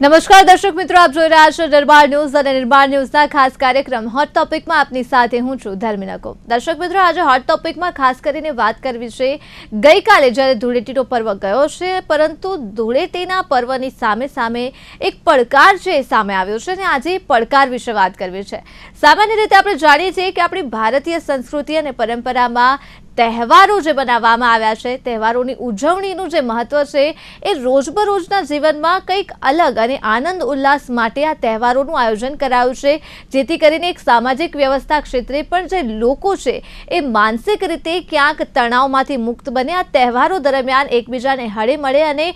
નમસ્કાર દર્શક મિત્રો, આપ જોઈ રહ્યા છો નિર્માણ ન્યૂઝ અને નિર્માણ ન્યૂઝના ખાસ કાર્યક્રમ હોટ ટોપિકમાં આપની સાથે હું છું ધર્મિના કો। દર્શક મિત્રો, આજે હોટ ટોપિકમાં ખાસ કરીને વાત કરવી છે ગઈકાલે જ્યારે ધૂળેટીનો પર્વ ગયો છે, પરંતુ ધૂળેટીના પર્વની સામે એક પડકાર છે સામે આવ્યો છે અને આજે પડકાર વિશે વાત કરવી છે। સામાન્ય રીતે આપણે જાણીએ છીએ કે આપણી ભારતીય સંસ્કૃતિ અને પરંપરામાં તહેવારો જે બનાવવામાં આવ્યા છે, તહેવારોની ઉજવણીનું જે મહત્વ છે એ રોજબરોજના જીવનમાં કંઈક અલગ અને આનંદ ઉલ્લાસ માટે આ તહેવારોનું આયોજન કરાયું છે, જેથી કરીને એક સામાજિક વ્યવસ્થા ક્ષેત્રે પણ જે લોકો છે એ માનસિક રીતે ક્યાંક તણાવમાંથી મુક્ત બને, આ તહેવારો દરમિયાન એકબીજાને હળે મળે અને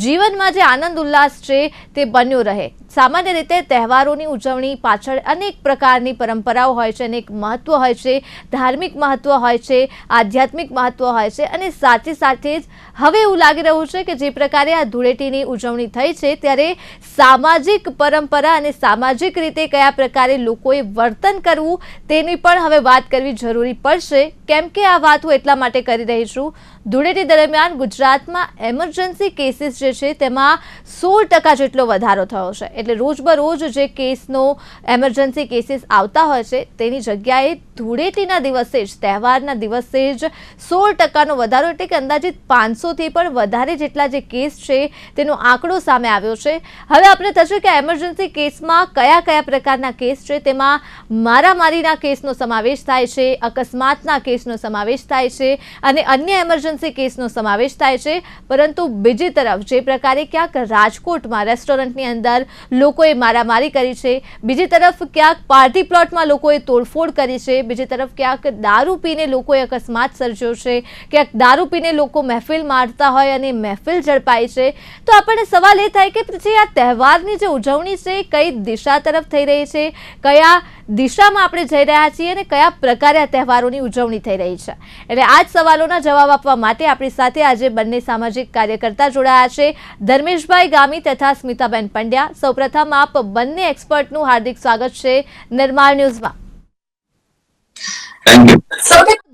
જીવનમાં જે આનંદ ઉલ્લાસ છે તે બન્યો રહે। સામાન્ય રીતે તહેવારોની ઉજવણી પાછળ અનેક પ્રકારની પરંપરાઓ હોય છે, અનેક મહત્વ હોય છે, ધાર્મિક મહત્વ હોય છે, આધ્યાત્મિક મહત્વ હોય છે અને સાથે સાથે જ હવે એવું લાગી રહ્યું છે કે જે પ્રકારે આ ધૂળેટીની ઉજવણી થઈ છે ત્યારે સામાજિક પરંપરા અને સામાજિક રીતે કયા પ્રકારે લોકોએ વર્તન કરવું તેની પણ હવે વાત કરવી જરૂરી પડશે। કેમ કે આ વાત હું એટલા માટે કરી રહી છું, ધૂળેટી દરમિયાન ગુજરાતમાં એમરજન્સી કેસીસ જે છે તેમાં 16% જેટલો વધારો થયો છે। એટલે રોજબરોજ જે કેસનો એમરજન્સી કેસીસ આવતા હોય છે તેની જગ્યાએ ધૂળેટીના દિવસે જ, તહેવારના દિવસે જ 16%નો વધારો, એટલે કે અંદાજિત 500થી પણ વધારે જેટલા જે કેસ છે તેનો આંકડો સામે આવ્યો છે। હવે આપણે થશે કે એમરજન્સી કેસમાં કયા પ્રકારના કેસ છે, તેમાં મારામારીના કેસનો સમાવેશ થાય છે, અકસ્માતના કેસનો સમાવેશ થાય છે અને અન્ય એમરજન્સી કેસનો સમાવેશ થાય છે। પરંતુ બીજી તરફ જે પ્રકારે ક્યાંક રાજકોટમાં રેસ્ટોરન્ટની અંદર લોકોએ મારામારી કરી છે, બીજી તરફ ક્યાંક પાર્ટી પ્લોટમાં લોકોએ તોડફોડ કરી છે, બીજી તરફ ક્યાંક દારૂ પીને લોકોએ અકસ્માત સર્જ્યો છે, ક્યાંક દારૂ પીને લોકો મહેફિલ મારતા હોય અને મહેફિલ ઝડપાઈ છે, તો આપણને સવાલ એ થાય કે પછી આ તહેવારની જે ઉજવણી છે કઈ દિશા તરફ થઈ રહી છે, કયા દિશામાં આપણે જઈ રહ્યા છીએ અને કયા પ્રકારે આ તહેવારોની ઉજવણી થઈ રહી છે। એટલે આ જ સવાલોના જવાબ આપવા માટે આપણી સાથે આજે બંને સામાજિક કાર્યકર્તા જોડાયા છે, ધર્મેશભાઈ ગામી તથા સ્મિતાબેન પંડ્યા। સૌપ્રથમ આપ બંને એક્સપર્ટનું હાર્દિક સ્વાગત છે નિર્માણ ન્યૂઝમાં।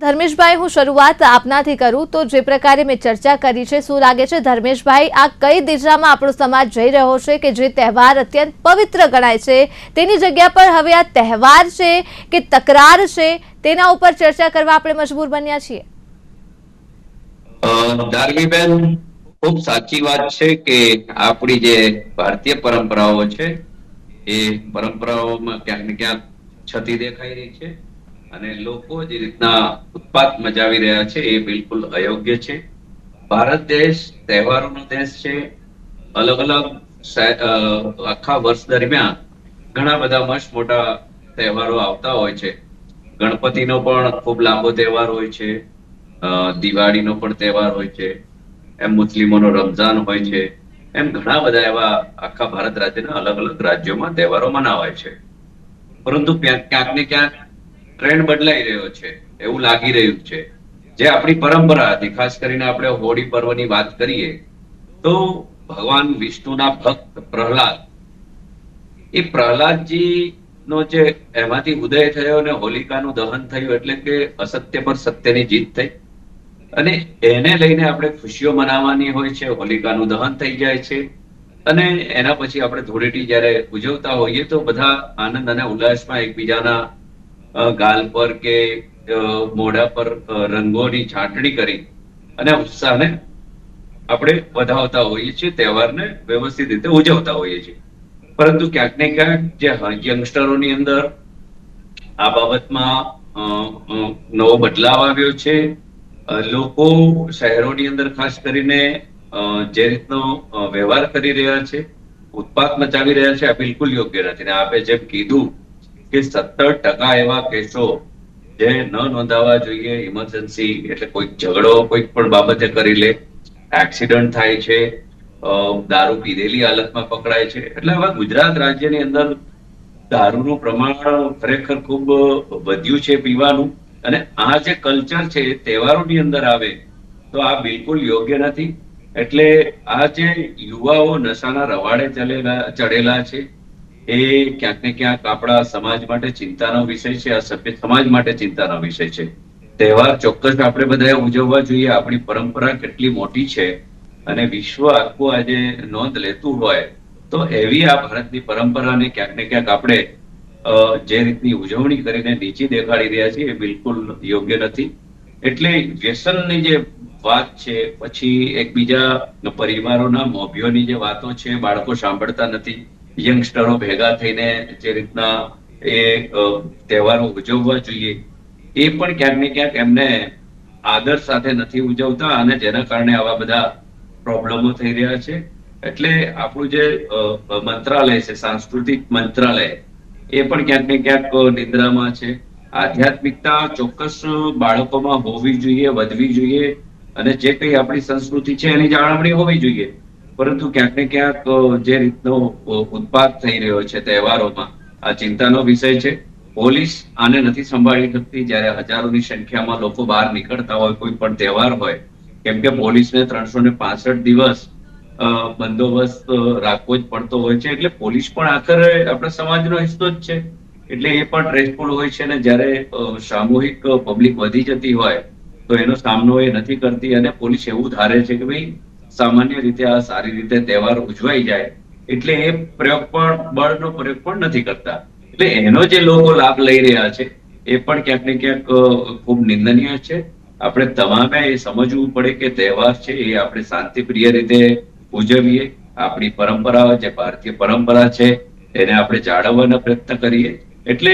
ધર્મેશભાઈ, હું શરૂઆત આપનાથી કરું તો જે પ્રકારે મેં ચર્ચા કરી છે, શું લાગે છે ધર્મેશભાઈ, આ કઈ દિશામાં આપણો સમાજ જઈ રહ્યો છે કે જે તહેવાર અત્યંત પવિત્ર ગણાય છે તેની જગ્યા પર હવે આ તહેવાર છે કે તકરાર છે તેના ઉપર ચર્ચા કરવા આપણે મજબૂર બન્યા છીએ? ધાર્મીબેન, ખૂબ સાચી વાત છે કે આપણી જે ભારતીય પરંપરાઓ છે એ પરંપરાઓમાં ક્યાંક ને ક્યાંક ક્ષતિ દેખાઈ રહી છે અને લોકો જે રીતના ઉત્પાત મચાવી રહ્યા છે એ બિલકુલ અયોગ્ય છે। ભારત દેશ તહેવારોનો દેશ છે। અલગ અલગ આખા વર્ષ દરમિયાન ઘણા બધા મસ્ત મોટા તહેવારો આવતા હોય છે। ગણપતિનો પણ ખૂબ લાંબો તહેવાર હોય છે, દિવાળીનો પણ તહેવાર હોય છે, એમ મુસ્લિમોનો રમઝાન હોય છે, એમ ઘણા બધા એવા આખા ભારત રાજ્યના અલગ અલગ રાજ્યોમાં તહેવારો મનાવાય છે। પરંતુ ક્યાંક ને ક્યાંક ટ્રેન્ડ બદલાઈ રહ્યો છે એવું લાગી રહ્યું છે। જે આપણી પરંપરા હતી, ખાસ કરીને આપણે હોળી પર્વની વાત કરીએ તો ભગવાન વિષ્ણુના ભક્ત પ્રહલાદ, એ પ્રહલાદજી નો જે એમાંથી ઉદય થયો અને હોલિકાનું દહન થયું, એટલે કે અસત્ય પર સત્યની જીત થઈ અને એને લઈને આપણે ખુશીઓ મનાવવાની હોય છે। હોલિકાનું દહન થઈ જાય છે અને એના પછી આપણે ધૂળેટી જયારે ઉજવતા હોઈએ તો બધા આનંદ અને ઉલ્લાસમાં એકબીજાના ગાલ પર કે મોઢા પર રંગોની છાંટણી કરી અને ઉત્સાહને આપણે વધાવતા હોઈએ છીએ, તહેવારને વ્યવસ્થિત રીતે ઉજવતા હોઈએ છીએ। પરંતુ ક્યાંક ને ક્યાંક જે યંગસ્ટરોની અંદર આ બાબતમાં નવો બદલાવ આવ્યો છે। લોકો શહેરોની અંદર ખાસ કરીને જે રીતનો વ્યવહાર કરી રહ્યા છે, ઉત્પાત મચાવી રહ્યા છે, આ બિલકુલ યોગ્ય નથી। ને આપે જેમ કીધું કે 17% એવા કેસો જે ન નોંધાવા જોઈએ, ઇમરજન્સી એટલે કોઈક ઝઘડો કોઈક પણ બાબતે કરી લે, એક્સિડન્ટ થાય છે, દારૂ પીધેલી હાલતમાં પકડાય છે। એટલે હવે ગુજરાત રાજ્યની અંદર દારૂનું પ્રમાણ ખરેખર ખૂબ વધ્યું છે પીવાનું, અને આ જે કલ્ચર છે એ તહેવારોની અંદર આવે તો આ બિલકુલ યોગ્ય નથી। એટલે આ જે યુવાઓ નશાના રવાડે ચડેલા છે એ ક્યાંક ને ક્યાંક આપણા સમાજ માટે ચિંતાનો વિષય છે, આ સભ્ય સમાજ માટે ચિંતાનો વિષય છે। તહેવાર ચોક્કસ આપણે બધાએ ઉજવવા જોઈએ, આપણી પરંપરા કેટલી મોટી છે અને વિશ્વ આખું આજે નોંધ લેતું હોય તો એવી આ ભારતની પરંપરાને ક્યાંક ને ક્યાંક આપણે જે રીતની ઉજવણી કરીને નીચી દેખાડી રહ્યા છીએ એ બિલકુલ યોગ્ય નથી. એટલે વ્યસનની જે વાત છે, પછી એકબીજા પરિવારોના મોભીઓની જે વાતો છે, બાળકો સાંભળતા નથી. યંગસ્ટરો ભેગા થઈને જે રીતના એ તહેવારો ઉજવવા જોઈએ એ પણ ક્યાંક ને ક્યાંક એમને આદર સાથે નથી ઉજવતા, અને જેના કારણે આવા બધા પ્રોબ્લેમો થઈ રહ્યા છે. એટલે આપણું જે મંત્રાલય છે, સાંસ્કૃતિક મંત્રાલય, એ પણ ક્યાંક ને ક્યાંક નિંદ્રામાં છે. આધ્યાત્મિકતા ચોક્કસ બાળકોમાં હોવી જોઈએ, વધવી જોઈએ, અને જે કઈ આપણી સંસ્કૃતિ છે એની જાળવણી હોવી જોઈએ. પરંતુ ક્યાંક ને ક્યાંક જે રીતનો ઉત્પાદ થઈ રહ્યો છે તહેવારોમાં, આ ચિંતાનો વિષય છે. પોલીસ આને નથી સંભાળી શકતી. જ્યારે હજારોની સંખ્યામાં લોકો બહાર નીકળતા હોય કોઈ પણ તહેવાર હોય, કેમ કે પોલીસને 365 દિવસ બંદોબસ્ત રાખવો જ પડતો હોય છે. એટલે પોલીસ પણ આખરે આપણા સમાજનો હિસ્સો જ છે. એટલે એ પણ સ્ટ્રેસફુલ હોય છે. ને જ્યારે સામૂહિક પબ્લિક વધી જતી હોય તો એનો સામનો એ નથી કરતી, અને પોલીસ એવું ધારે છે કે ભાઈ સામાન્ય રીતે આ સારી રીતે તહેવાર ઉજવાઈ જાય, એટલે એ પ્રયોગ પણ, બળનો પ્રયોગ પણ નથી કરતા. એટલે એનો જે લોકો લાભ લઈ રહ્યા છે એ પણ ક્યાંક ને ક્યાંક ખૂબ નિંદનીય છે. આપણે તમામે એ સમજવું પડે કે તહેવાર છે એ આપણે શાંતિપ્રિય રીતે ઉજવીએ. આપણી પરંપરા, જે ભારતીય પરંપરા છે, એને આપણે જાળવવાના પ્રયત્ન કરીએ. એટલે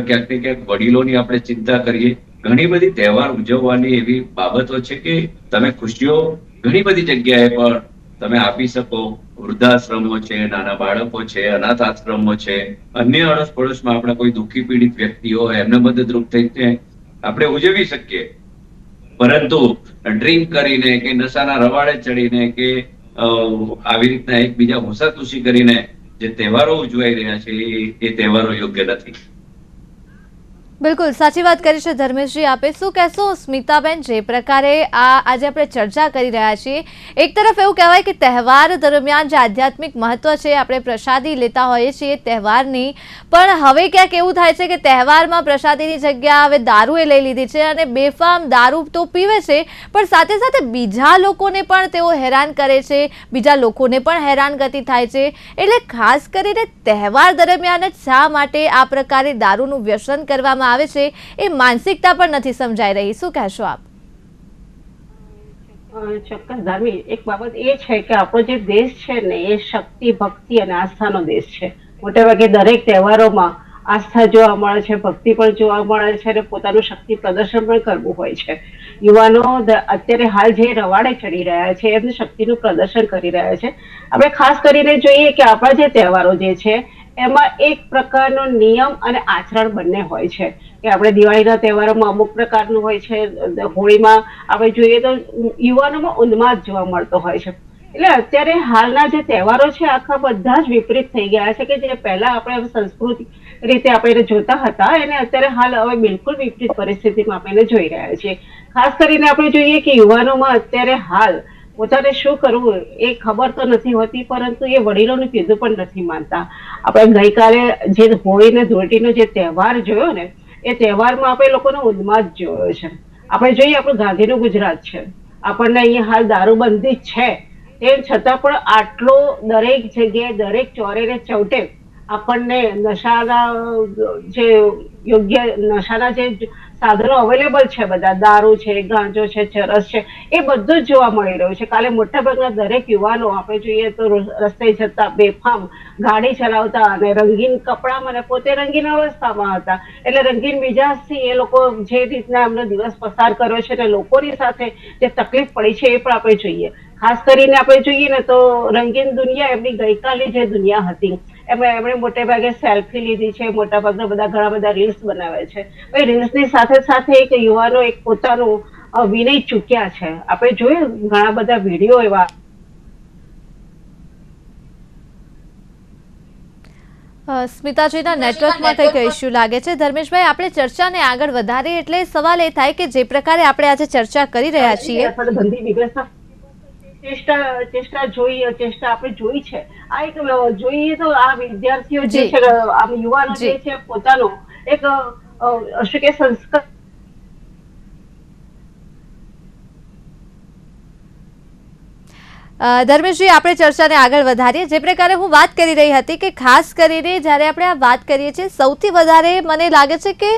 ક્યાંક ને ક્યાંક વડીલોની આપણે ચિંતા કરીએ. ઘણી બધી તહેવાર ઉજવવાની એવી બાબતો છે કે તમે ખુશીઓ ઘણી બધી જગ્યાએ પણ તમે આપી શકો. વૃદ્ધાશ્રમો છે, નાના બાળકો છે, અનાથ આશ્રમો છે, અન્ય અડોશ પડોશમાં આપણા કોઈ દુઃખી પીડિત વ્યક્તિ હોય એમને મદદરૂપ થઈને આપણે ઉજવી શકીએ. પરંતુ ડ્રિંક કરીને કે નશાના રવાડે ચડીને કે આવી રીતના એકબીજા હોસાતુસી કરીને જે તહેવારો ઉજવાઈ રહ્યા છે એ તહેવારો યોગ્ય નથી. બિલકુલ સાચી વાત કરી છે ધર્મેશજી. આપે શું કહેશો સ્મિતાબેન, જે પ્રકારે આજે આપણે ચર્ચા કરી રહ્યા છીએ, એક તરફ એવું કહેવાય કે તહેવાર દરમિયાન જે આધ્યાત્મિક મહત્વ છે, આપણે પ્રસાદી લેતા હોઈએ છીએ તહેવારની, પણ હવે ક્યાંક એવું થાય છે કે તહેવારમાં પ્રસાદીની જગ્યા હવે દારૂએ લઈ લીધી છે, અને બેફામ દારૂ તો પીવે છે પણ સાથે સાથે બીજા લોકોને પણ તેઓ હેરાન કરે છે, બીજા લોકોને પણ હેરાનગતિ થાય છે. એટલે ખાસ કરીને તહેવાર દરમિયાન જ શા માટે આ પ્રકારે દારૂનું વ્યસન કરવામાં આવે છે એ માનસિકતા પણ નથી સમજાઈ રહી. શું કહેશો આપ? ચોક્કસ ધાર્મિક એક બાબત એ છે કે આપણો જે દેશ છે ને એ શક્તિ, ભક્તિ અને આસ્થાનો દેશ છે. મોટા ભાગે દરેક તહેવારોમાં આસ્થા જોવા મળે છે, ભક્તિ પણ જોવા મળે છે, અને પોતાનું શક્તિ પ્રદર્શન પણ કરવું હોય છે. યુવાનો અત્યારે હાલ જે રવાડે ચડી રહ્યા છે એમની શક્તિનું પ્રદર્શન કરી રહ્યા છે. આપણે ખાસ કરીને જોઈએ કે આપણા જે તહેવારો જે છે એમાં એક પ્રકારનો નિયમ અને આચરણ બંને હોય છે. કે આપણે દિવાળીના તહેવારોમાં અમુક પ્રકારનું હોય છે, હોળીમાં આપણે જોઈએ તો યુવાનોમાં ઉન્માદ જોવા મળતો હોય છે. એટલે અત્યારે હાલના જે તહેવારો છે આખા બધા જ વિપરીત થઈ ગયા છે, કે જે પહેલા આપણે સંસ્કૃતિ રીતે આપણે જોતા હતા એને અત્યારે હાલ હવે બિલકુલ વિપરીત પરિસ્થિતિમાં આપણે જોઈ રહ્યા છીએ. ખાસ કરીને આપણે જોઈએ કે યુવાનોમાં અત્યારે હાલ પોતાને શું કરવું એ ખબર તો નથી હોતી, પરંતુ એ વડીલોનું કીધું પણ નથી માનતા. આપણે ગઈકાલે જે હોળી ને ધૂળેટીનો જે તહેવાર જોયો ને એ તહેવારમાં આપણે લોકોનો ઉન્માદ જોયો છે. આપણે જોઈએ આપણું ગાંધીનું ગુજરાત છે, આપણને અહીંયા હાલ દારૂબંધી છે, તેમ છતાં પણ આટલો દરેક જગ્યાએ દરેક ચોરે ને ચૌટે આપણને નશાના જે યોગ્ય નશાના જે સાધનો અવેલેબલ છે, બધા દારૂ છે, ગાંજો છે, ચરસ છે, એ બધું જ જોવા મળી રહ્યું છે. કાલે મોટાભાગના દરેક યુવાનો આપણે જોઈએ તો રસ્તે જતા બેફામ ગાડી ચલાવતા અને રંગીન કપડામાં અને પોતે રંગીન અવસ્થામાં હતા. એટલે રંગીન મિજાજથી એ લોકો જે રીતના એમનો દિવસ પસાર કર્યો છે અને લોકોની સાથે જે તકલીફ પડી છે એ પણ આપણે જોઈએ. ખાસ કરીને આપણે જોઈએ ને તો રંગીન દુનિયા એમની ગઈકાલની જે દુનિયા હતી એમણે મોટે ભાગે સેલ્ફી લીધી છે, મોટા ભાગના બધા ઘણા બધા રીલ્સ બનાવે છે. રીલ્સની સાથે સાથે એક યુવાનો એક પોતાનું વિનય ચૂક્યા છે. આપણે જોયું ઘણા બધા વિડીયો એવા. સ્મિતાજીના નેટવર્કમાં કંઈક ઇસ્યુ લાગે છે. ધર્મેશભાઈ, આપણે ચર્ચાને આગળ વધારીએ એટલે સવાલ એ થાય કે જે પ્રકારે આપણે આજે ચર્ચા કરી રહ્યા છીએ, ચેષ્ટા આપણે જોઈ છે. આ એક જોઈએ તો આ વિદ્યાર્થીઓ જે છે, આ યુવાનો જે છે પોતાનો એક શું કે સંસ્કાર ધર્મેશજી, આપણે ચર્ચાને આગળ વધારીએ. જે પ્રકારે હું વાત કરી રહી હતી કે ખાસ કરીને જ્યારે આપણે આ વાત કરીએ છીએ, સૌથી વધારે મને લાગે છે કે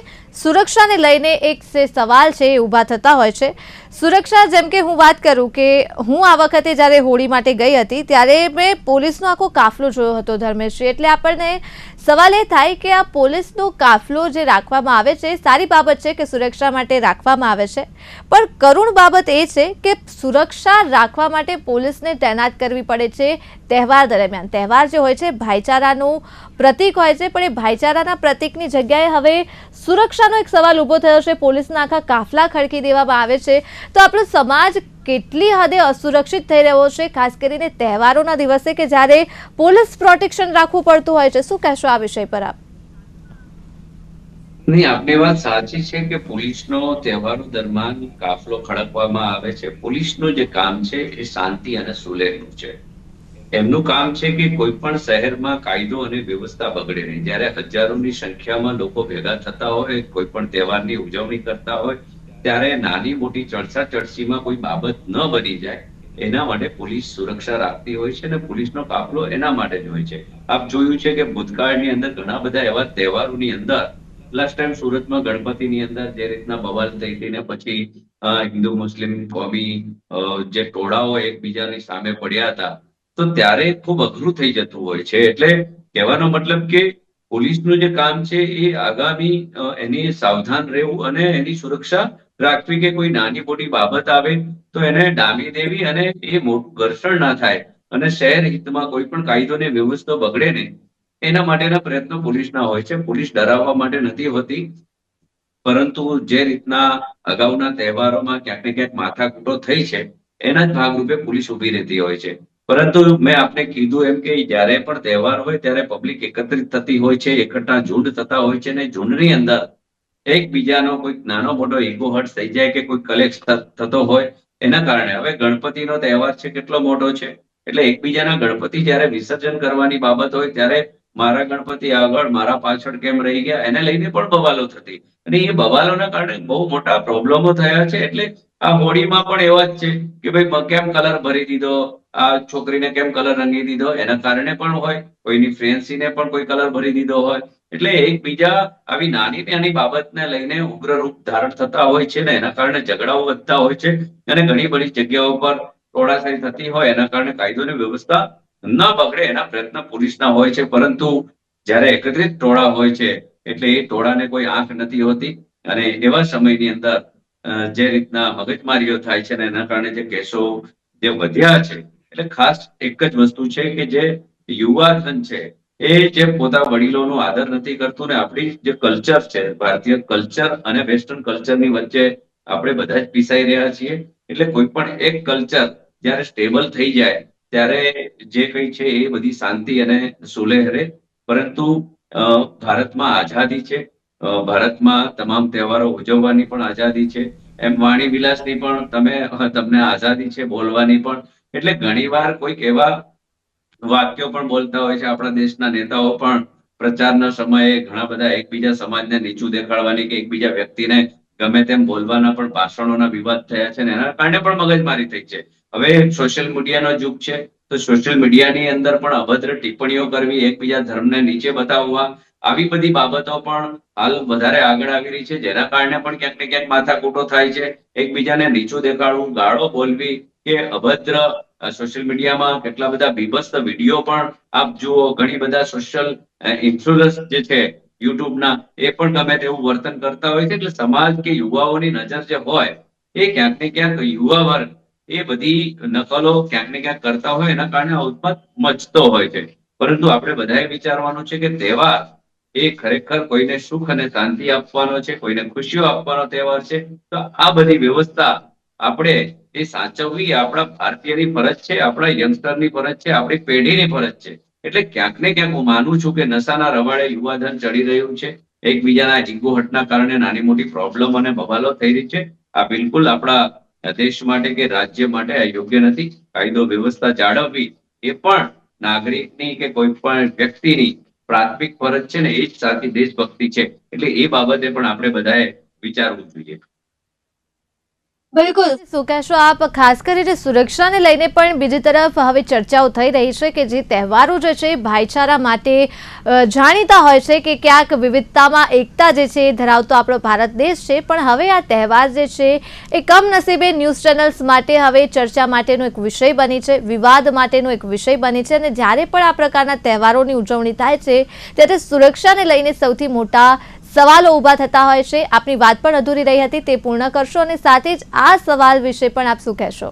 સુરક્ષાને લઈને એક સવાલ છે એ ઊભા થતા હોય છે. સુરક્ષા, જેમ કે હું વાત કરું કે હું આ વખતે જ્યારે હોળી માટે ગઈ હતી ત્યારે મેં પોલીસનો આખો કાફલો જોયો હતો ધર્મેશજી. એટલે આપણને સવાલ એ થાય કે આ પોલીસનો કાફલો જે રાખવામાં આવે છે સારી બાબત છે કે સુરક્ષા માટે રાખવામાં આવે છે, પણ કરુણ બાબત એ છે કે સુરક્ષા રાખવા માટે પોલીસને તૈનાત કરવી પડે છે તહેવાર દરમિયાન. તહેવાર જે હોય છે ભાઈચારાનું પ્રતીક હોય છે, પણ એ ભાઈચારાના પ્રતીકની જગ્યાએ હવે સુરક્ષાનો એક સવાલ ઊભો થયો છે. પોલીસના આખા કાફલા ખડકી દેવામાં આવે છે. તો આપણો સમાજ કેટલી હદે અસુરક્ષિત થઈ રહ્યો છે, ખાસ કરીને તહેવારોના દિવસે કે જ્યારે પોલીસ પ્રોટેક્શન રાખવું પડતું હોય છે. શું કહેશો આ વિષય પર આપ? નહીં, આપની વાત સાચી છે કે પોલીસનો તહેવારો દરમિયાન કાફલો ખડકવામાં આવે છે. પોલીસનું જે કામ છે એ શાંતિ અને સુલેહનું છે. એમનું કામ છે કે કોઈ પણ શહેરમાં કાયદો અને વ્યવસ્થા બગડે નહીં. જ્યારે હજારોની સંખ્યામાં લોકો ભેગા થતા હોય, કોઈ પણ તહેવારની ઉજવણી કરતા હોય, ત્યારે નાની મોટી ચર્ચા ચર્ચીમાં કોઈ બાબત ન બની જાય એના માટે પોલીસ સુરક્ષા રાખતી હોય છે અને પોલીસનો કાફલો એના માટે જ હોય છે. આપ જોયું છે કે ભૂતકાળની અંદર ઘણા બધા એવા તહેવારોની અંદર લાસ્ટ ટાઈમ સુરતમાં ગણપતિની અંદર જે રીતના બવાલ થઈ હતી ને પછી હિન્દુ મુસ્લિમ કોમી જે ટોળાઓ એકબીજાની સામે પડ્યા હતા, તો ત્યારે ખૂબ અઘરું થઈ જતું હોય છે. એટલે કહેવાનો મતલબ કે પોલીસનું જે કામ છે એ આગામી એની સાવધાન રહેવું અને એની સુરક્ષા રાખવી કે કોઈ નાની મોટી બાબત આવે તો એને ડામી દેવી અને એ ઘર્ષણ ના થાય અને શહેર હિતમાં કોઈ પણ કાયદો ને વ્યવસ્થા બગડે નહીં એના માટેના પ્રયત્નો પોલીસના હોય છે. પોલીસ ડરાવવા માટે નથી હોતી, પરંતુ જે રીતના અગાઉના તહેવારોમાં ક્યાંક ને ક્યાંક માથાકૂટો થઈ છે એના જ ભાગરૂપે પોલીસ ઉભી રહેતી હોય છે. પરંતુ મેં આપને કીધું એમ કે જ્યારે પણ તહેવાર હોય ત્યારે પબ્લિક એકત્રિત થતી હોય છે, એકઠા ઝુંડ થતા હોય છે, અને ઝુંડની અંદર એકબીજાનો કોઈ નાનો મોટો ઈગો હર્ટ થઈ જાય કે કોઈ કલેશ થતો હોય એના કારણે. હવે ગણપતિનો તહેવાર છે, કેટલો મોટો છે, એટલે એકબીજાના ગણપતિ જ્યારે વિસર્જન કરવાની બાબત હોય ત્યારે મારા ગણપતિ આગળ મારા પાછળ કેમ રહી ગયા એને લઈને પણ બવાલો થતી, અને એ બવાલોના કારણે બહુ મોટા પ્રોબ્લેમો થયા છે. એટલે આ હોળીમાં પણ એવા જ છે કે ભાઈ કેમ કલર ભરી દીધો, આ છોકરીને કેમ કલર રંગી દીધો, એના કારણે પણ હોય, કોઈની ફ્રેન્સીને પણ કોઈ કલર ભરી દીધો હોય. એટલે એકબીજા આવી નાની નાની બાબતને લઈને ઉગ્ર રૂપ ધારણ થતા હોય છે ને એના કારણે ઝઘડાઓ વધતા હોય છે અને ઘણી બધી જગ્યાઓ પર ટોળાશાહી થતી હોય એના કારણે કાયદોની વ્યવસ્થા ન બગડે એના પ્રયત્ન પોલીસના હોય છે. પરંતુ જ્યારે એકત્રિત ટોળા હોય છે એટલે એ ટોળાને કોઈ આંખ નથી હોતી અને એવા સમયની અંદર જે રીતના મગજમારીઓ થાય છે ને એના કારણે જે કેસો જે વધ્યા છે, એટલે ખાસ એક જ વસ્તુ છે કે જે યુવાધન છે એ જે પોતા વડીલોનો આદર નથી કરતું ને આપણી જે કલ્ચર છે ભારતીય કલ્ચર અને વેસ્ટર્ન કલ્ચરની વચ્ચે આપણે બધા જ પીસાઈ રહ્યા છીએ. એટલે કોઈ પણ એક કલ્ચર જયારે સ્ટેબલ થઈ જાય ત્યારે જે કઈ છે એ બધી શાંતિ અને સુલેહ રહે. પરંતુ ભારતમાં આઝાદી છે, ભારતમાં તમામ તહેવારો ઉજવવાની પણ આઝાદી છે, એમ વાણી વિલાસની પણ તમને આઝાદી છે બોલવાની પણ. એટલે ઘણીવાર કોઈક એવા વાક્યો પણ બોલતા હોય છે આપણા દેશના નેતાઓ પણ પ્રચારના સમયે ઘણા બધા એકબીજા સમાજને નીચું દેખાડવાની કે એકબીજા વ્યક્તિને ગમે તેમ બોલવાના પણ ભાષણોના વિવાદ થયા છે અને એના કારણે પણ મગજમારી થઈ છે. હવે સોશિયલ મીડિયાનો યુગ છે તો સોશિયલ મીડિયાની અંદર પણ અભદ્ર ટિપ્પણીઓ કરવી, એકબીજા ધર્મને નીચે બતાવવા, આવી બધી બાબતો પણ હાલ વધારે આગળ આવી રહી છે, જેના કારણે પણ ક્યાંક ને ક્યાંક માથાકૂટો થાય છે. એકબીજાને નીચું દેખાડવું, ગાળો બોલવી કે અભદ્ર સોશિયલ મીડિયામાં કેટલા બધા બીભત્સ વિડીયો પણ આપ જુઓ, ઘણી બધા સોશિયલ ઇન્ફ્લુઅન્સ જે છે યુટ્યુબના એ પણ ગમે તેવું વર્તન કરતા હોય છે. એટલે સમાજ કે યુવાઓની નજર જે હોય એ ક્યાંક ને ક્યાંક યુવા વર્ગ એ બધી નકલો ક્યાંક ને ક્યાંક કરતા હોય એના કારણે ઉત્પાદ મચતો હોય છે. પરંતુ આપણે બધાએ વિચારવાનું છે કે તહેવાર એ ખરેખર કોઈને સુખ અને શાંતિ આપવાનો છે, કોઈને ખુશીઓ આપવાનો તહેવાર છે. તો આ બધી વ્યવસ્થા આપણે એ સાચવવી આપણા ભારતીયની ફરજ છે, આપણા યંગસ્ટરની ફરજ છે, આપણી પેઢીની ફરજ છે. એટલે ક્યાંક ને ક્યાંક હું માનું છું કે નશાના રવાડે યુવાધન ચડી રહ્યું છે, એકબીજાના ઈગો હટના કારણે નાની મોટી પ્રોબ્લેમ અને બવાલો થઈ રહી છે. આ બિલકુલ આપણા દેશ માટે કે રાજ્ય માટે આ યોગ્ય નથી. કાયદો વ્યવસ્થા જાળવવી એ પણ નાગરિકની કે કોઈ પણ વ્યક્તિની પ્રાથમિક ફરજ છે ને એ જ સાચી દેશભક્તિ છે. એટલે એ બાબતે પણ આપણે બધાએ વિચારવું જોઈએ. બિલકુલ, શું કહેશો આપ? ખાસ કરીને સુરક્ષાને લઈને પણ બીજી તરફ હવે ચર્ચાઓ થઈ રહી છે કે જે તહેવારો જે છે ભાઈચારા માટે જાણીતા હોય છે, કે ક્યાંક વિવિધતામાં એકતા જે છે એ ધરાવતો આપણો ભારત દેશ છે, પણ હવે આ તહેવાર જે છે એ કમનસીબે ન્યૂઝ ચેનલ્સ માટે હવે ચર્ચા માટેનો એક વિષય બની છે, વિવાદ માટેનો એક વિષય બની છે, અને જ્યારે પણ આ પ્રકારના તહેવારોની ઉજવણી થાય છે ત્યારે સુરક્ષાને લઈને સૌથી મોટા સવાલો ઊભા થતા હોય છે. આપની વાત પણ અધૂરી રહી હતી, તે પૂર્ણ કરશો, અને સાથે જ આ સવાલ વિશે પણ આપ શું કહેશો?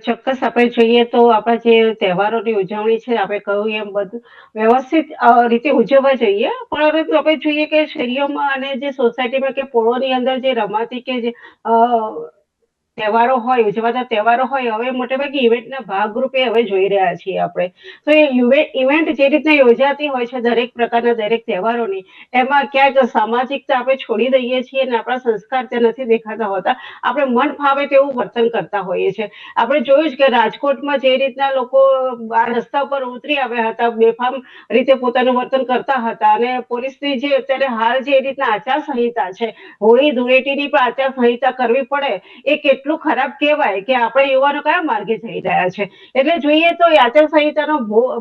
ચોક્કસ આપણે જોઈએ તો આપણા જે તહેવારોની ઉજવણી છે, આપણે કહ્યું એમ બધું વ્યવસ્થિત રીતે ઉજવવા જોઈએ, પરંતુ આપણે જોઈએ કે શેરીઓમાં અને જે સોસાયટીમાં કે પોળોની અંદર જે રમાતી કે જે તહેવારો હોય, ઉજવાતા તહેવારો હોય, હવે મોટે ભાગે ઇવેન્ટના ભાગરૂપે હવે જોઈ રહ્યા છીએ આપણે. તો એ ઇવેન્ટ જે રીતના યોજાતી હોય છે દરેક પ્રકારના દરેક તહેવારોની, એમાં ક્યાંક સામાજિકતા આપણે છોડી દઈએ છીએ અને આપણા સંસ્કાર ત્યાં નથી દેખાતા હોતા. આપણે મન ફાવે તેવું વર્તન કરતા હોઈએ છીએ. આપણે જોયું જ કે રાજકોટમાં જે રીતના લોકો રસ્તા પર ઉતરી આવ્યા હતા, બેફામ રીતે પોતાનું વર્તન કરતા હતા, અને પોલીસની જે અત્યારે હાલ જે રીતના આચારસંહિતા છે, હોળી ધૂળેટીની પણ આચારસંહિતા કરવી પડે, એ કેટલું ખરાબ કહેવાય કે આપણે યુવાનો કયા માર્ગે જઈ રહ્યા છે. એટલે જોઈએ તો આચારસંહિતાનો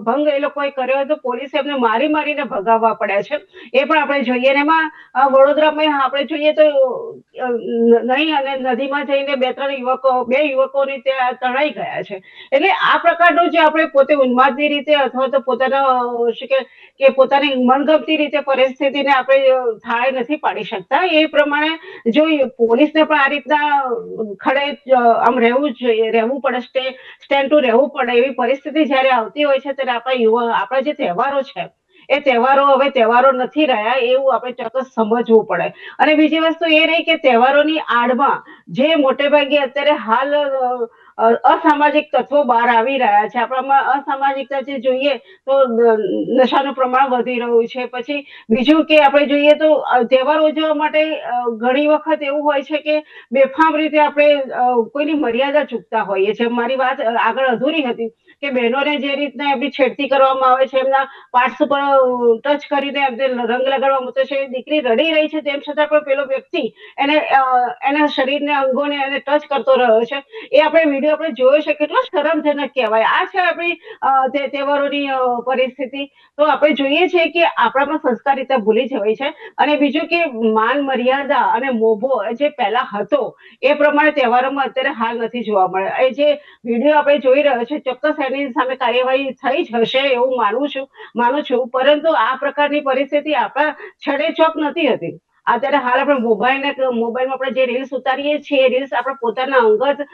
ભંગ એ લોકોએ કર્યો હતો, પોલીસે એમને મારી મારીને ભગાવવા પડ્યા છે, એ પણ આપણે જોઈએ. અને એમાં વડોદરામાં આપણે જોઈએ તો નહીં અને નદીમાં જઈને બે યુવકોને ત્યાં તણાઈ ગયા છે. એટલે આ પ્રકારનું જે આપણે પોતે ઉન્માદની રીતે અથવા તો પોતાના શું કે પોતાની મનગમતી રીતે પરિસ્થિતિને આપણે થાળે નથી પાડી શકતા, એ પ્રમાણે જો પોલીસને પણ આ રીતના ખડે આમ રહેવું જોઈએ, રહેવું પડે, સ્ટેન્ડ ટુ રહેવું પડે. એવી પરિસ્થિતિ જયારે આવતી હોય છે ત્યારે આપણા જે તહેવારો છે એ તહેવારો હવે તહેવારો નથી રહ્યા, એવું આપણે ચોક્કસ સમજવું પડે. અને બીજી વસ્તુ એ રહી કે તહેવારોની આડમાં જે મોટે ભાગે અત્યારે હાલ અસામાજિક તત્વો બહાર આવી રહ્યા છે. આપણામાં અસામાજિકતા જે જોઈએ તો નશાનું પ્રમાણ વધી રહ્યું છે. પછી બીજું કે આપણે જોઈએ તો તહેવાર ઉજવવા માટે ઘણી વખત એવું હોય છે કે બેફામ રીતે આપણે કોઈની મર્યાદા ચૂકતા હોઈએ છીએ. મારી વાત આગળ અધૂરી હતી કે બહેનોને જે રીતના એમની છેડતી કરવામાં આવે છે, એમના પાર્ટ્સ ઉપર ટચ કરીને એમને રંગ લગાડવામાં આવતો છે, દીકરી રડી રહી છે તેમ છતાં પણ પેલો વ્યક્તિ એના શરીરને અંગોને એને ટચ કરતો રહ્યો છે. એ આપણે વિડીયો આપણે જોયો છે, કેટલો શરમજનક કહેવાય. આ છે આપણી તહેવારોની પરિસ્થિતિ. તો આપણે જોઈએ છીએ કે આપણામાં સંસ્કારિતા ભૂલી જવાય છે. અને બીજું કે માન મર્યાદા અને મોભો જે પહેલા હતો એ પ્રમાણે તહેવારોમાં અત્યારે હાલ નથી જોવા મળે. એ જે વિડીયો આપણે જોઈ રહ્યો છે, ચોક્કસ એની સામે કાર્યવાહી થઈ જ હશે એવું માનું છું, પરંતુ આ પ્રકારની પરિસ્થિતિ આપણા છડે ચોક નથી હતી. અત્યારે હાલ આપણે મોબાઈલમાં આપણે જે રીલ્સ ઉતારીએ છીએ, એ રીલ્સ આપણે પોતાના અંગત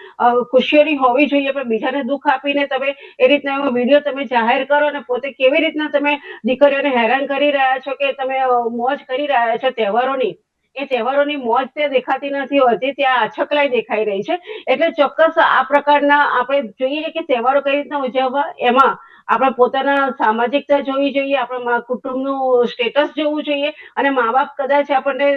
ખુશીઓની હોવી જોઈએ, પણ બીજાને દુઃખ આપીને તમે એ રીતના એવો વિડીયો તમે જાહેર કરો અને પોતે કેવી રીતના તમે દીકરીઓને હેરાન કરી રહ્યા છો કે તમે મોજ કરી રહ્યા છો તહેવારોની, એ તહેવારોની મોજ તે દેખાતી નથી હોતી, ત્યાં અછકલાઈ દેખાઈ રહી છે. એટલે ચોક્કસ આ પ્રકારના આપણે જોઈએ કે તહેવારો કઈ રીતના ઉજવવા, એમાં આપણે પોતાના સામાજિકતા જોવી જોઈએ, આપણા કુટુંબનું સ્ટેટસ જોવું જોઈએ. અને મા બાપ કદાચ આપણને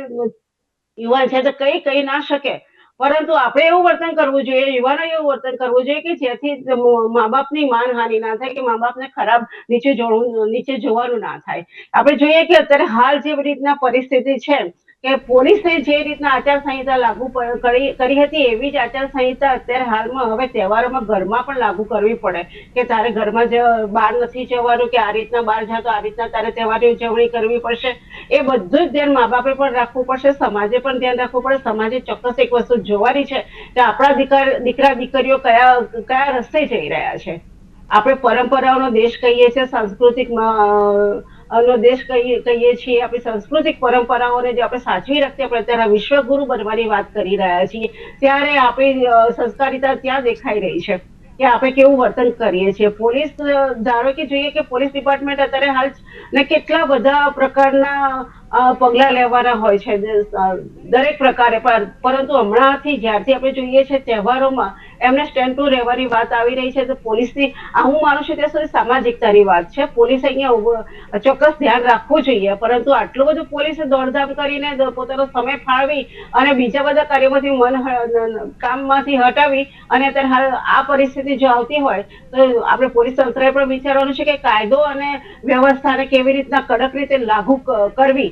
યુવાન છે તો કહી ના શકે, પરંતુ આપણે એવું વર્તન કરવું જોઈએ, યુવાનો એવું વર્તન કરવું જોઈએ કે જેથી મા બાપની માનહાનિ ના થાય, કે મા બાપને ખરાબ નીચે જોવાનું ના થાય. આપણે જોઈએ કે અત્યારે હાલ જે રીતના પરિસ્થિતિ છે કે પોલીસે જે રીતના આચારસંહિતા લાગુ કરી હતી, એવી જ આચારસંહિતા અત્યારે હાલમાં હવે તહેવારોમાં ઘરમાં પણ લાગુ કરવી પડે કે તારે ઘરમાં બહાર નથી જવાનું, કે આ રીતના બહાર જાવ તો આ રીતના તારે તહેવારની ઉજવણી કરવી પડશે. એ બધું જ ધ્યાન મા બાપે પણ રાખવું પડશે, સમાજે પણ ધ્યાન રાખવું પડે. સમાજે ચોક્કસ એક વસ્તુ જોવાની છે કે આપણા દીકરા દીકરીઓ કયા રસ્તે જઈ રહ્યા છે. આપણે પરંપરાઓનો દેશ કહીએ છીએ, સાંસ્કૃતિક નો દેશ કહીએ છીએ. આપણી સાંસ્કૃતિક પરંપરાઓને જે આપણે સાચવી રાખીએ, આપણે અત્યારે વિશ્વગુરુ બનવાની વાત કરી રહ્યા છીએ, ત્યારે આપણી સંસ્કારિતા ત્યાં દેખાઈ રહી છે કે આપણે કેવું વર્તન કરીએ છીએ. પોલીસ ધારો કે જોઈએ કે પોલીસ ડિપાર્ટમેન્ટ અત્યારે હાલ ને કેટલા બધા પ્રકારના પગલા લેવાના હોય છે દરેક પ્રકારે, પરંતુ હમણાંથી જ્યારથી આપણે જોઈએ છે તહેવારોમાં એમને સ્ટેન્ડ ટુ રહેવાની વાત આવી રહી છે, તો પોલીસની હું માનું છું ત્યાં સુધી સામાજિકતાની વાત છે. પોલીસ અહીંયા ચોક્કસ ધ્યાન રાખવું જોઈએ, પરંતુ આટલું બધું પોલીસે દોડધામ કરીને પોતાનો સમય ફાળવી અને બીજા બધા કાર્યોમાંથી કામમાંથી હટાવી અને અત્યારે હાલ આ પરિસ્થિતિ જો આવતી હોય તો આપણે પોલીસ તંત્રએ પણ વિચારવાનું છે કે કાયદો અને વ્યવસ્થાને કેવી રીતના કડક રીતે લાગુ કરવી,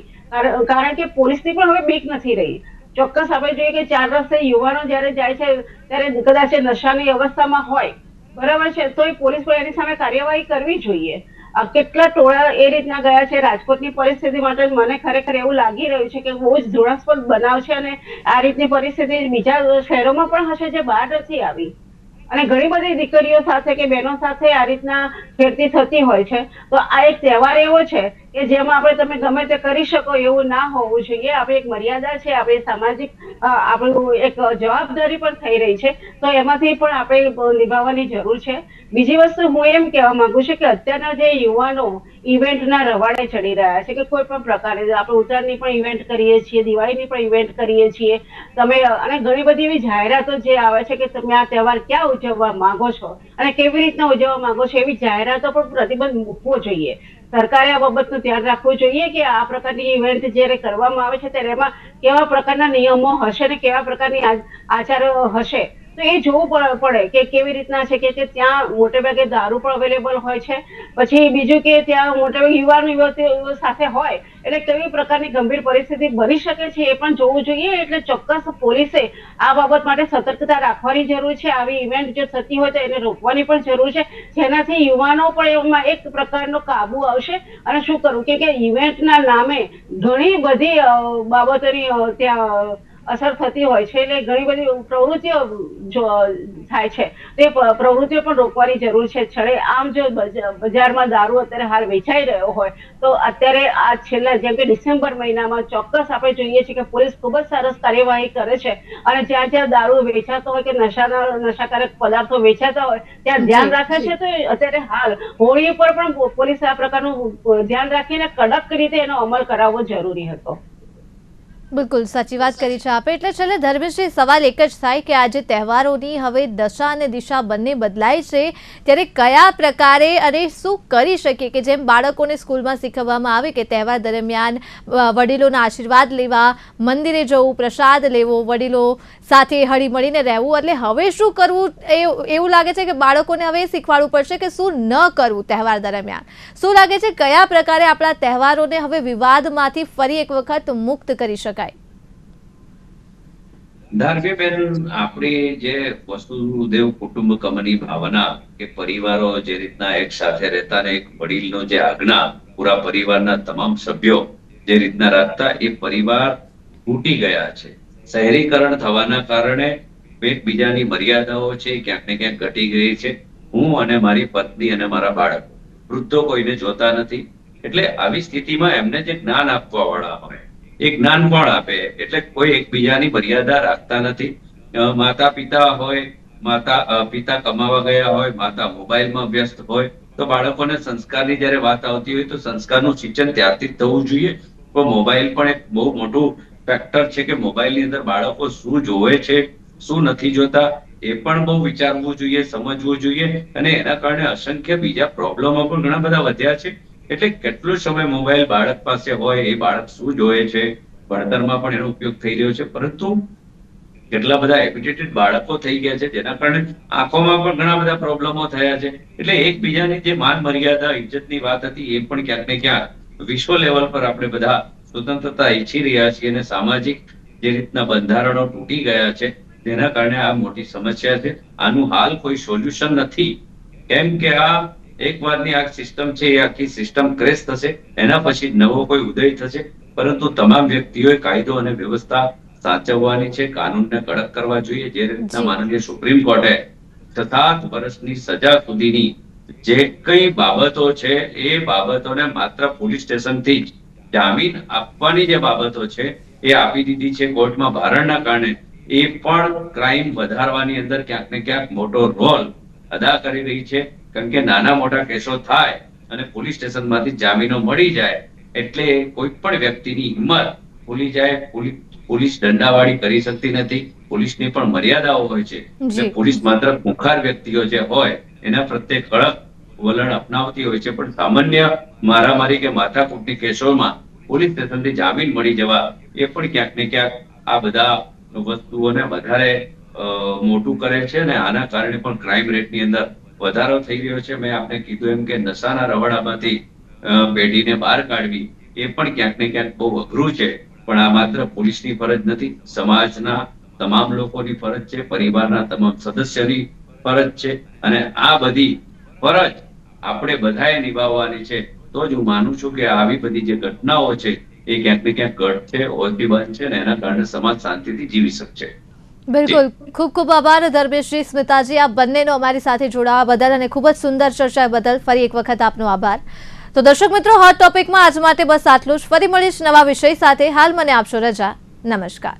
કારણ કે પોલીસની પણ હવે બીક નથી રહી. ચોક્કસ આપણે જોઈએ કે 4 વર્ષે યુવાનો જયારે જાય છે ત્યારે કદાચ એ નશાની અવસ્થામાં હોય, બરાબર છે, તો એ પોલીસ પર એની સામે કાર્યવાહી કરવી જોઈએ. કેટલા ટોળા એ રીતના ગયા છે. રાજકોટની પરિસ્થિતિ માટે મને ખરેખર એવું લાગી રહ્યું છે કે બહુ જ ધૃણાસ્પદ બનાવ છે અને આ રીતની પરિસ્થિતિ બીજા શહેરોમાં પણ હશે જે બહાર નથી આવી. અને ઘણી બધી દીકરીઓ સાથે કે બહેનો સાથે આ રીતના છેડતી થતી હોય છે. તો આ એક તહેવાર એવો છે કે જેમાં તમે ગમે તે કરી શકો એવું ના હોવું જોઈએ. આપણે એક મર્યાદા છે, આપણી સામાજિક આપણું એક જવાબદારી પણ થઈ રહી છે, તો એમાંથી પણ આપણે નિભાવવાની જરૂર છે. બીજી વસ્તુ હું એમ કહેવા માંગુ છું કે અત્યારના જે યુવાનો ઇવેન્ટના રવાડે ચડી રહ્યા છે કે કોઈ પણ પ્રકારે આપણે ઉત્તરાયણની પણ ઇવેન્ટ કરીએ છીએ, દિવાળીની પણ ઇવેન્ટ કરીએ છીએ તમે, અને ઘણી બધી એવી જાહેરાતો જે આવે છે કે તમે આ તહેવાર ક્યાં ઉજવવા માંગો છો અને કેવી રીતના ઉજવવા માંગો છો, એવી જાહેરાતો પર પ્રતિબંધ મૂકવો જોઈએ. સરકારે આ બાબતનું ધ્યાન રાખવું જોઈએ કે આ પ્રકારની ઇવેન્ટ જયારે કરવામાં આવે છે ત્યારે એમાં કેવા પ્રકારના નિયમો હશે ને કેવા પ્રકારની આચારો હશે, તો એ જોવું પડે કે કેવી રીતના છે કે ત્યાં મોટે ભાગે દારૂ પણ અવેલેબલ હોય છે. પછી બીજું કે ત્યાં મોટે ભાગે યુવાન યુવતીઓ સાથે હોય એટલે કેવી પ્રકારની ગંભીર પરિસ્થિતિ બની શકે છે એ પણ જોવું જોઈએ. એટલે ચોક્કસ પોલીસે આ બાબત માટે સતર્કતા રાખવાની જરૂર છે. આવી ઇવેન્ટ જો થતી હોય તો એને રોકવાની પણ જરૂર છે, જેનાથી યુવાનો પણ એમાં એક પ્રકારનો કાબુ આવશે. અને શું કરવું કે ઇવેન્ટના નામે ઘણી બધી બાબતોની ત્યાં અસર થતી હોય છે, એટલે ઘણી બધી પ્રવૃત્તિઓ થાય છે, તે પ્રવૃત્તિઓ પણ રોકવાની જરૂર છે. આમ જો બજારમાં દારૂ અત્યારે હાલ વેચાઈ રહ્યો હોય તો અત્યારે આ છેલ્લા જેમ કે ડિસેમ્બર મહિનામાં ચોક્કસ આપણે જોઈએ છીએ કે પોલીસ ખૂબ જ સરસ કાર્યવાહી કરે છે અને જ્યાં જ્યાં દારૂ વેચાતો હોય કે નશાકારક પદાર્થો વેચાતા હોય ત્યાં ધ્યાન રાખે છે. તો અત્યારે હાલ હોળી ઉપર પણ પોલીસ આ પ્રકારનું ધ્યાન રાખીને કડક રીતે એનો અમલ કરાવવો જરૂરી હતો. બિલકુલ સાચી વાત કરી છે આપે. એટલે છેલ્લે ધર્મેશજી સવાલ એક જ થાય કે આજે તહેવારોની હવે દશા અને દિશા બંને બદલાય છે, ત્યારે કયા પ્રકારે અને શું કરી શકીએ કે જેમ બાળકોને સ્કૂલમાં શીખવવામાં આવે કે તહેવાર દરમિયાન વડીલોના આશીર્વાદ લેવા, મંદિરે જવું, પ્રસાદ લેવો, વડીલો સાથે હળી મળીને રહેવું, એટલે હવે શું કરવું એવું લાગે છે કે બાળકોને હવે શીખવાડવું પડશે કે શું ન કરવું તહેવાર દરમિયાન. શું લાગે છે કયા પ્રકારે આપણા તહેવારોને હવે વિવાદમાંથી ફરી એક વખત મુક્ત કરી શકાય? ધાર્મીબેન, આપણી જે વસુદેવ કુટુંબકમની ભાવના કે પરિવારો જે રીતના એક સાથે રહેતા ને એક વડીલનો જે આજ્ઞા પૂરા પરિવારના તમામ સભ્યો જે રીતના રાખતા, એ પરિવાર તૂટી ગયા છે. શહેરીકરણ થવાના કારણે એકબીજાની મર્યાદાઓ છે ક્યાંક ને ક્યાંક ઘટી ગઈ છે. હું અને મારી પત્ની અને મારા બાળકો, વૃદ્ધો કોઈને જોતા નથી. એટલે આવી સ્થિતિમાં એમને જે જ્ઞાન આપવા વાળા હોય એ જ્ઞાન પણ આપે, એટલે કોઈ એકબીજાની મર્યાદા રાખતા નથી. માતા પિતા હોય, પિતા કમાવા ગયા હોય, માતા મોબાઈલમાં વ્યસ્ત હોય, તો બાળકોને સંસ્કારની જયારે વાત આવતી હોય તો સંસ્કારનું સિંચન ત્યારથી જ થવું જોઈએ. તો મોબાઈલ પણ એક બહુ મોટું ફેક્ટર છે કે મોબાઈલની અંદર બાળકો શું જોવે છે, શું નથી જોતા, એ પણ બહુ વિચારવું જોઈએ, સમજવું જોઈએ. અને એના કારણે અસંખ્ય બીજા પ્રોબ્લેમો પણ ઘણા બધા વધ્યા છે. એટલે કેટલો સમય મોબાઈલ બાળક પાસે હોય, એ બાળક શું જોવે છે, ભણતરમાં પણ એનો ઉપયોગ થઈ રહ્યો છે. પરંતુ કેટલા બધા એપ્યુટેટેડ બાળકો થઈ ગયા છે જેના કારણે આંખોમાં પણ ઘણા બધા પ્રોબ્લેમો થયા છે. એટલે એકબીજાની જે માન મર્યાદા, ઇજ્જતની વાત હતી એ પણ ક્યાંક ને ક્યાંક વિશ્વ લેવલ પર આપણે બધા સ્વતંત્રતા ઈચ્છી રહ્યા છીએ અને સામાજિક જે રીતના બંધારણો તૂટી ગયા છે તેના કારણે આ મોટી સમસ્યા છે. આનું હાલ કોઈ સોલ્યુશન નથી, કેમ કે આ એક વારની આ સિસ્ટમ છે, એ આખી સિસ્ટમ ક્રેશ થશે, એના પછી નવો કોઈ ઉદય થશે. પરંતુ તમામ વ્યક્તિઓએ કાયદો અને વ્યવસ્થા સાચવવાની છે, કાનૂનને કડક કરવા જોઈએ. જે રીતના માનનીય સુપ્રીમ કોર્ટે 7 વર્ષની સજા સુધીની જે કઈ બાબતો છે એ બાબતોને માત્ર પોલીસ સ્ટેશનથી જ જામીન આપવાની જે બાબતો છે એ આપી દીધી છે કોર્ટમાં ભારણના કારણે. એ પણ ક્રાઇમ વધારવાની અંદર ક્યાંક ને ક્યાંક મોટો રોલ અદા કરી રહી છે. કારણ કે નાના મોટા કેસો થાય અને પોલીસ સ્ટેશનમાંથી જામીનો મળી જાય એટલે કોઈ પણ વ્યક્તિની હિંમત ભૂલી જાય. પોલીસ દંડાવાળી કરી શકતી નથી, પોલીસની પણ મર્યાદાઓ હોય છે. એટલે પોલીસ માત્ર ખુંખાર વ્યક્તિઓ જે હોય એના પ્રત્યે કડક વલણ અપનાવતી હોય છે. પણ સામાન્ય મારામારી કે માથાકૂટની કેસોમાં પોલીસ સ્ટેશનથી જામીન મળી જવા એ પણ ક્યાંક ને ક્યાંક આ બધા વસ્તુઓને વધારે મોટું કરે છે અને આના કારણે પણ ક્રાઇમ રેટની અંદર વધારો થઈ રહ્યો છે. મેં આપને કીધું એમ કે નશાના રવાડામાંથી પેઢીને બહાર કાઢવી એ પણ ક્યાંક ને ક્યાંક બહુ અઘરું છે. પણ આ માત્ર પોલીસની ફરજ નથી, સમાજના તમામ લોકોની ફરજ છે, પરિવારના તમામ સદસ્યની ફરજ છે. અને આ બધી ફરજ આપણે બધાએ નિભાવવાની છે. તો જ હું માનું છું કે આવી બધી જે ઘટનાઓ છે એ ક્યાંક ને ક્યાંક ઘટશે, ઓછી બનશે અને એના કારણે સમાજ શાંતિથી જીવી શકશે. બિલકુલ, ખૂબ ખૂબ આભાર ધર્મેશજી, સ્મિતાજી, આપ બંનેનો અમારી સાથે જોડાવા બદલ અને ખૂબ જ સુંદર ચર્ચા બદલ ફરી એક વખત આપનો આભાર. તો દર્શક મિત્રો, હોટ ટોપિકમાં આજ માટે બસ આટલું જ. ફરી મળીશ નવા વિષય સાથે. હાલ મને આપશો રજા. નમસ્કાર.